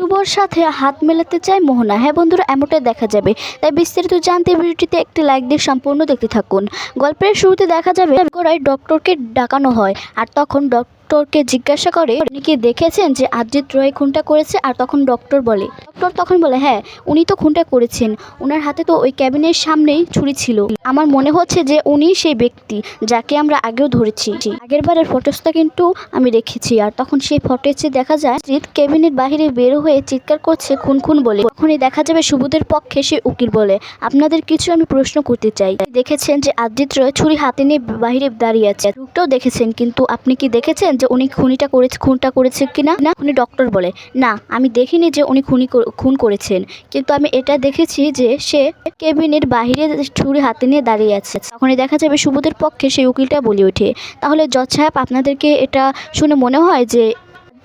শুভর সাথে হাত মেলাতে চায় মোহনা। হ্যাঁ বন্ধুরা, এমনটাই দেখা যাবে। তাই বিস্তারিত জানতে ভিডিওটিতে একটি লাইক দিয়ে সম্পূর্ণ দেখতে থাকুন। গল্পের শুরুতে দেখা যাবে ডক্টরকে ডাকানো হয়, আর তখন ডক্টরকে জিজ্ঞাসা করে আপনি কি দেখেছেন যে আদ্রিত রয় খুনটা করেছে। আর তখন ডক্টর তখন বলে হ্যাঁ, উনি তো খুনটা করেছেন। ওনার হাতে তো ওই ক্যাবিনের সামনেই ছুরি ছিল। আমার মনে হচ্ছে যে উনি সেই ব্যক্তি যাকে আমরা আগেও ধরেছি। আগের বারের ফটোসটা কিন্তু আমি রেখেছি। আর তখন সেই ফটোজে দেখা যায় জিৎ ক্যাবিনের বাইরে বের হয়ে চিৎকার করছে খুন খুন বলে। তখনই দেখা যাবে শুভদের পক্ষে সে উকিল বলে, আপনাদের কিছু আমি প্রশ্ন করতে চাই। দেখেছেন যে আদ্রিত রয় ছুরি হাতে নিয়ে বাইরে দাঁড়িয়ে আছে, লোকটাও দেখেছেন, কিন্তু আপনি কি দেখেছেন যে উনি খুনটা করেছে কিনা? না, উনি ডক্টর বলে না, আমি দেখিনি যে উনি খুন করেছেন, কিন্তু আমি এটা দেখেছি যে সে কেবিনের বাইরে ছুরি হাতে নিয়ে দাঁড়িয়ে আছে। তখনই দেখা যাবে শুভদের পক্ষে সেই উকিলটা বলে ওঠে, তাহলে জজ সাহেব আপনাদেরকে এটা শুনে মনে হয় যে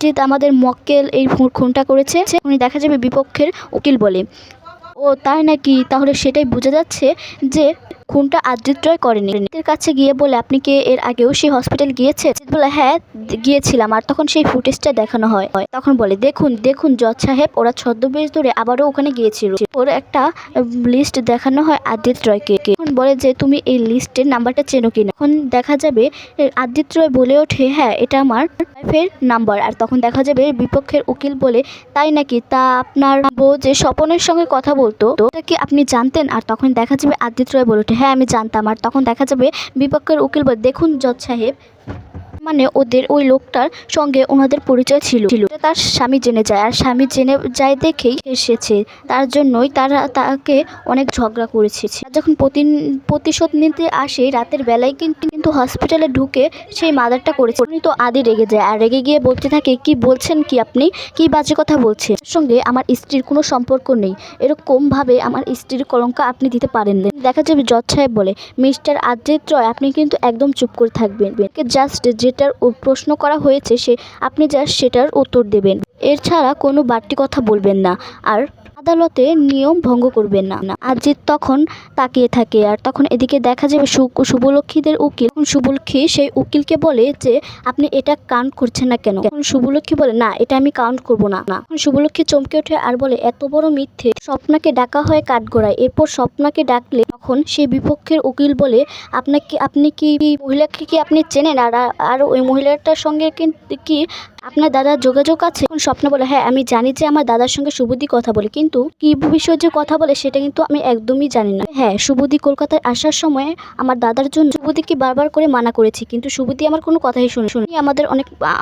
জিৎ আমাদের মক্কেল এই খুনটা করেছে? উনি দেখা যাবে বিপক্ষের উকিল বলে, ও তাই নাকি, তাহলে সেটাই বোঝা যাচ্ছে যে খুনটা আদ্রিত রয় করেনি। এর কাছে গিয়ে বলে, আপনি কি এর আগেও সেই হসপিটাল গিয়েছে? বলে হ্যাঁ গিয়েছিলাম। আর তখন সেই ফুটেজটা দেখানো হয়। তখন বলে দেখুন জজ সাহেব, ওরা ছদ্মবেশ ধরে আবারও ওখানে গিয়েছিল। ওর একটা লিস্ট দেখানো হয় আদ্রিত রয়কে। তখন বলে যে তুমি এই লিস্টের নাম্বারটা চেনো কিনা? তখন দেখা যাবে আদ্রিত রয় বলে ওঠে হ্যাঁ, এটা আমার ওয়াইফের নাম্বার। আর তখন দেখা যাবে বিপক্ষের উকিল বলে, তাই নাকি, তা আপনার বউ যে স্বপনের সঙ্গে কথা বলতো তা কি আপনি জানতেন? আর তখন দেখা যাবে আদ্রিত রয় বলে ওঠে হ্যাঁ, আমি জানতাম। আর তখন দেখা যাবে বিপক্ষের উকিল বলে, দেখুন জজ সাহেব, মানে ওদের ওই লোকটার সঙ্গে ওনাদের পরিচয় ছিল। তার স্বামী জেনে যায়, আর স্বামী জেনে যায় দেখেই এসেছে। তার জন্যই তাকে অনেক ঝগড়া করেছে। যখন প্রতিশোধ নিতে আসে রাতের বেলায় কিন্তু হসপিটালে ঢুকে সেই মার্ডারটা করেছে। উনি তো আদি রেগে যায়, আর রেগে গিয়ে বলতে থাকে, কি বলছেন কি আপনি, কি বাজে কথা বলছেন? সঙ্গে আমার স্ত্রীর কোনো সম্পর্ক নেই, এরকম ভাবে আমার স্ত্রীর কলঙ্ক আপনি দিতে পারেন না। দেখা যাবে জজ সাহেব বলে, মিস্টার আদ্রিত রয়, আপনি কিন্তু একদম চুপ করে থাকবেন। জাস্ট যেটার প্রশ্ন করা হয়েছে আপনি জাস্ট সেটার উত্তর দেবেন, এর ছাড়া কোনো বাড়তি কথা বলবেন না, আর আদালতে নিয়ম ভঙ্গ করবেন না। আদ্রিত তখন তাকিয়ে থাকে। আর তখন এদিকে দেখা যাবে শুভলক্ষ্মীদের উকিল। শুভলক্ষ্মী সেই উকিলকে বলে যে আপনি এটা কাউন্ট করছেন না কেন? শুভলক্ষ্মী বলে না, এটা আমি কাউন্ট করব না। শুভলক্ষ্মী চমকে ওঠে আর বলে, এত বড় মিথ্যে! স্বপ্নাকে ডাকা হয় কাঠগড়ায়, এরপর স্বপ্নাকে ডাকলে তখন সেই বিপক্ষের উকিল বলে, আপনি কি মহিলাকে কি আপনি চেনেন? আর ওই মহিলাটার সঙ্গে কি আপনার দাদার যোগাযোগ আছে? স্বপ্না বলে হ্যাঁ, আমি জানি যে আমার দাদার সঙ্গে শুভদি কথা বলে, কিন্তু কি বিষয়ে যে কথা বলে সেটা কিন্তু আমি একদমই জানি না। হ্যাঁ, শুভদি কলকাতায় আসার সময় আমার দাদার জন্য শুভদিকে বারবার করে মানা করেছি, কিন্তু শুভদি আমার কোনো কথাই শুনি।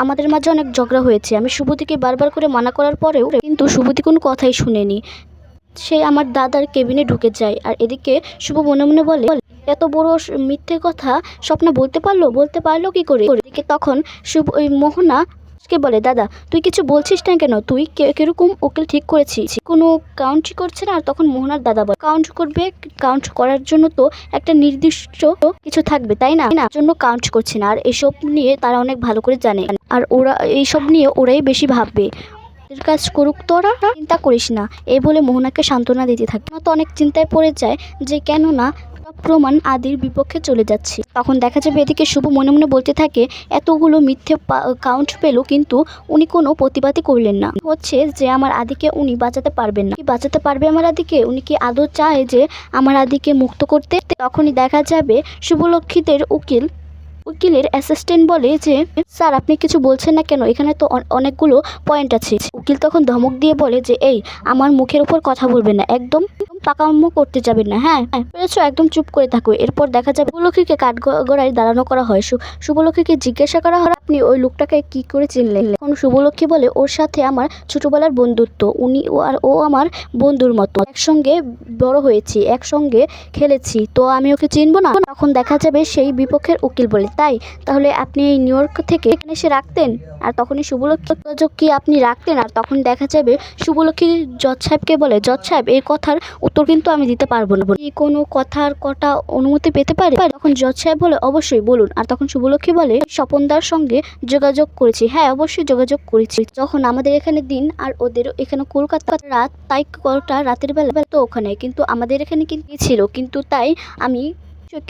আমাদের মাঝে অনেক ঝগড়া হয়েছে। আমি শুভদিকে বারবার করে মানা করার পরেও কিন্তু শুভদি কোনো কথাই শুনেনি। সে আমার দাদার কেবিনে ঢুকে যায়। আর এদিকে শুভ মনে মনে বলে, এত বড় মিথ্যে কথা স্বপ্ন বলতে পারলো কি করে? এদিকে তখন ওই মোহনা কে বলে, দাদা তুই কিছু বলছিস না কেন? তুই কিরকম উকিল ঠিক করেছিস? কোনো কাউন্টই করছে না। আর তখন মোহনার দাদা বলে, কাউন্ট করার জন্য তো একটা নির্দিষ্ট কিছু থাকবে, তাই না? জন্য কাউন্ট করছে না। আর এসব নিয়ে তারা অনেক ভালো করে জানে, আর ওরা এইসব নিয়ে ওরাই বেশি ভাববে। কাজ করুক, তোরা চিন্তা করিস না, এই বলে মোহনাকে সান্ত্বনা দিতে থাকে। তো অনেক চিন্তায় পড়ে যায় যে কেননা প্রমাণ আদির বিপক্ষে চলে যাচ্ছে। তখন দেখা যাবে এদিকে শুভ মনে মনে বলতে থাকে, এতগুলো মিথ্যে কাউন্ট পেল, কিন্তু উনি কোনো প্রতিবাদই করলেন না। হচ্ছে যে আমার আদিকে উনি বাঁচাতে পারবেন না। কি বাঁচাতে পারবে আমার আদিকে? উনি কি আদৌ চায় যে আমার আদিকে মুক্ত করতে? তখনই দেখা যাবে শুভলক্ষ্মীদের উকিলের অ্যাসিস্ট্যান্ট বলে যে স্যার, আপনি কিছু বলছেন না কেন? এখানে তো অনেকগুলো পয়েন্ট আছে। উকিল তখন ধমক দিয়ে বলে যে এই, আমার মুখের উপর কথা বলবেন না, একদম পাকাম্য করতে যাবেন না। হ্যাঁ পেরেছো, একদম চুপ করে থাকো। এরপর দেখা যাবে শুভলক্ষ্মীকে কাঠগড়ায় দাঁড়ানো করা হয়। শুভলক্ষ্মীকে জিজ্ঞাসা করা হয়, আপনি ওই লোকটাকে কি করে চিনলেন? এখন শুভলক্ষ্মী বলে, ওর সাথে আমার ছোটবেলার বন্ধুত্ব, উনি আর ও আমার বন্ধুর মতো, একসঙ্গে বড় হয়েছি, একসঙ্গে খেলেছি, তো আমি ওকে চিনবো না? তখন দেখা যাবে সেই বিপক্ষের উকিল বলে, তাহলে আপনি এই নিউ ইয়র্ক থেকে এখানে এসে রাখতেন? আর তখনই শুভলক্ষ্মী যোগাযোগ কি আপনি রাখতেন? আর তখন দেখা যাবে শুভলক্ষ্মী জজ সাহেবকে বলে, জজ সাহেব, এই কথার উত্তর কিন্তু আমি দিতে পারবো না, কোনো কথার কটা অনুমতি পেতে পারি? তখন জজ সাহেব বলে, অবশ্যই বলুন। আর তখন শুভলক্ষ্মী বলে, স্বপনদার সঙ্গে যোগাযোগ করেছি। হ্যাঁ, অবশ্যই যোগাযোগ করেছি। যখন আমাদের এখানে দিন আর ওদের এখানে কলকাতার রাত, তাই কটা রাতের বেলা তো ওখানে, কিন্তু আমাদের এখানে কিন্তু ছিল, কিন্তু তাই আমি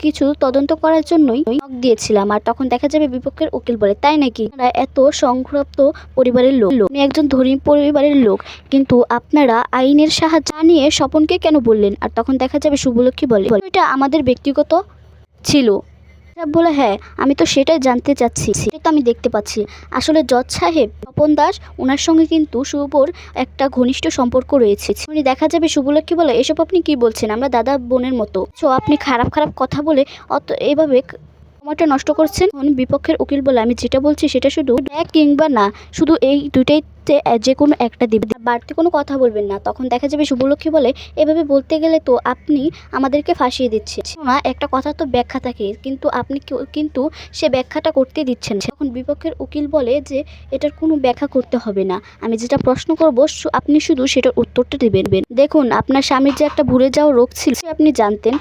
কিছু তদন্ত করার জন্যই নক দিয়েছিলাম। আর তখন দেখা যাবে বিপক্ষের উকিল বলে, তাই নাকি? আপনারা এত সংক্ষুব্ধ পরিবারের লোক, আমি একজন ধনী পরিবারের লোক, কিন্তু আপনারা আইনের সাহায্য নিয়ে স্বপনকে কেন বললেন? আর তখন দেখা যাবে শুভলক্ষ্মী বলে, এটা আমাদের ব্যক্তিগত ছিল। বলে, হ্যাঁ আমি তো সেটাই জানতে চাচ্ছি, সেটা তো আমি দেখতে পাচ্ছি। আসলে জজ সাহেব স্বপন দাস, ওনার সঙ্গে কিন্তু শুভর একটা ঘনিষ্ঠ সম্পর্ক রয়েছে। উনি দেখা যাবে শুভলক্ষ্মী বলে, এসব আপনি কি বলছেন? আমরা দাদা বোনের মতো। সো আপনি খারাপ খারাপ কথা বলে এভাবে সময়টা নষ্ট করছেন। বিপক্ষের উকিল বলে, আমি যেটা বলছি সেটা শুধু এক কিংবা না, শুধু এই দুইটাই যে কোনো একটা দিবেন, বাড়তি কোনো কথা বলবেন না। তখন দেখা যাবে শুভলক্ষ্মী বলে, এভাবে বলতে গেলে তো আপনি আমাদেরকে ফাঁসিয়ে দিচ্ছেন না। একটা কথা তো ব্যাখ্যা থাকে, কিন্তু আপনি কিন্তু সে ব্যাখ্যাটা করতে দিচ্ছেন। তখন বিপক্ষের উকিল বলে যে এটার কোনো ব্যাখ্যা করতে হবে না, আমি যেটা প্রশ্ন করব আপনি শুধু সেটার উত্তরটা দেবেন। দেখুন, আপনার স্বামীর যে একটা ভুলে যাওয়া রোগ ছিল আপনি জানতেন,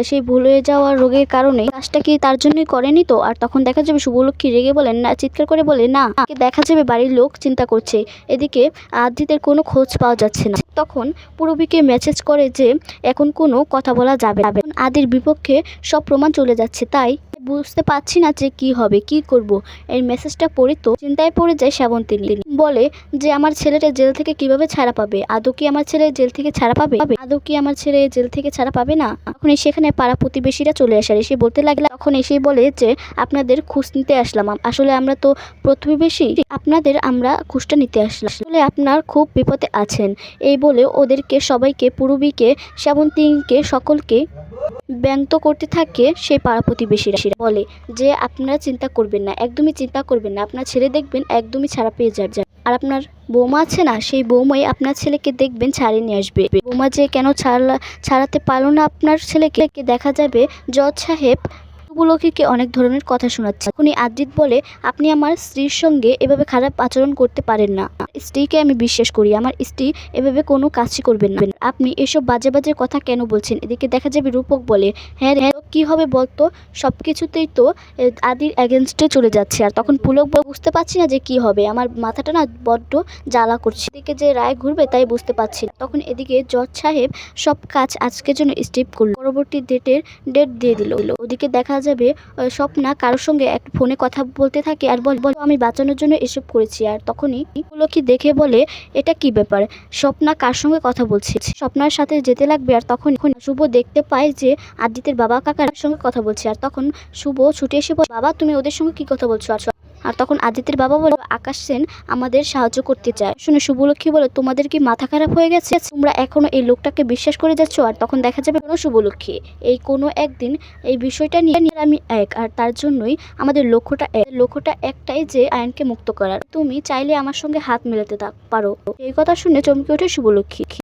সেই ভুলে যাওয়া রোগের কারণে কাজটা কি তার জন্যই করেনি তো? আর তখন দেখা যাবে শুভলক্ষ্মী রেগে বলেন, না, চিৎকার করে বলে, না, দেখা যাবে বাড়ির লোক চিন্তা করছে, এদিকে আদিতের কোনো খোঁজ পাওয়া যাচ্ছে না। তখন পূরবীকে মেসেজ করে যে এখন কোনো কথা বলা যাবে না, আদির বিপক্ষে সব প্রমাণ চলে যাচ্ছে, তাই বুঝতে পারছি না যে কি হবে, কি করব। এই মেসেজটা পড়ে তো চিন্তায় পড়ে যায় শ্রাবন্তিনী। বলে যে আমার ছেলেটা জেল থেকে কিভাবে ছাড়া পাবে? আদৌ কি আমার ছেলে জেল থেকে ছাড়া পাবে? আদৌ কি আমার ছেলে জেল থেকে ছাড়া পাবে না? তখন সেখানে পাড়া প্রতিবেশীরা চলে আসে, এসে বলতে লাগলো, তখন এসেই বলে যে আপনাদের খোঁজ নিতে আসলাম, আসলে আমরা তো প্রতিবেশী, আপনাদের আমরা খোঁজটা নিতে আসলাম, আসলে আপনার খুব বিপদে আছেন। এই বলে ওদেরকে সবাইকে, পূরবীকে, শ্রাবন্তিনীকে, সকলকে ব্যঙ্গ করতে থাকে। সেই পাড়া প্রতিবেশীরা বলে যে আপনারা চিন্তা করবেন না, একদমই চিন্তা করবেন না, আপনার ছেলে দেখবেন একদমই ছাড়া পেয়ে যাবে। আর আপনার বৌমা আছে না, সেই বৌমাই আপনার ছেলেকে দেখবেন ছাড়িয়ে নিয়ে আসবে। বৌমা যে কেন ছাড়াতে পারলো না আপনার ছেলেকে, দেখা যাবে জজ সাহেব শুভলক্ষ্মীকে অনেক ধরনের কথা শোনাচ্ছে। তখনই আদ্রিত বলে, আপনি আমার স্ত্রীর সঙ্গে এভাবে খারাপ আচরণ করতে পারেন না, স্ত্রীকে আমি বিশ্বাস করি, আমার স্ত্রী এভাবে কোনো কাজই করবেন না, আপনি এসব বাজে বাজে কথা কেন বলছেন? এদিকে দেখা যাবে রূপক বলে, হ্যাঁ কি হবে বলতো, সব কিছুতেই তো আদির এগেনস্টে চলে যাচ্ছে। আর তখন পুলক বুঝতে পারছি না যে কি হবে, আমার মাথাটা না বড্ড জ্বালা করছে, এদিকে যে রায় ঘুরবে তাই বুঝতে পারছি না। তখন এদিকে জজ সাহেব সব কাজ আজকের জন্য স্টপ করলো, পরবর্তী ডেট দিয়ে দিল। ওদিকে দেখা যাবে স্বপ্না কারোর সঙ্গে একটা ফোনে কথা বলতে থাকে আর বল আমি বাঁচানোর জন্য এসব করেছি। আর তখনই পুলকি দেখে বলে, এটা কি ব্যাপার, স্বপ্না কার সঙ্গে কথা বলছে? স্বপ্নার সাথে যেতে লাগবে। আর তখন শুভ দেখতে পায় যে আদিতের বাবা কাকার সঙ্গে কথা বলছে। আর তখন শুভ ছুটে এসে বলে, বাবা তুমি ওদের সঙ্গে কি কথা বলছো? আর তখন আদিত্যের বাবা বলে, আকাশ সেন আমাদের সাহায্য করতে চায়। শুনে শুভলক্ষ্মী বলে, তোমাদের কি মাথা খারাপ হয়ে গেছে? তোমরা এখনো এই লোকটাকে বিশ্বাস করে যাচ্ছ? আর তখন দেখা যাবে কোনো শুভলক্ষ্মী, এই কোনো একদিন এই বিষয়টা নিয়ে আমি এক, আর তার জন্যই আমাদের লক্ষ্যটা একটাই, যে আইনকে মুক্ত করার। তুমি চাইলে আমার সঙ্গে হাত মেলাতে পারো। এই কথা শুনে চমকে ওঠে শুভলক্ষ্মী।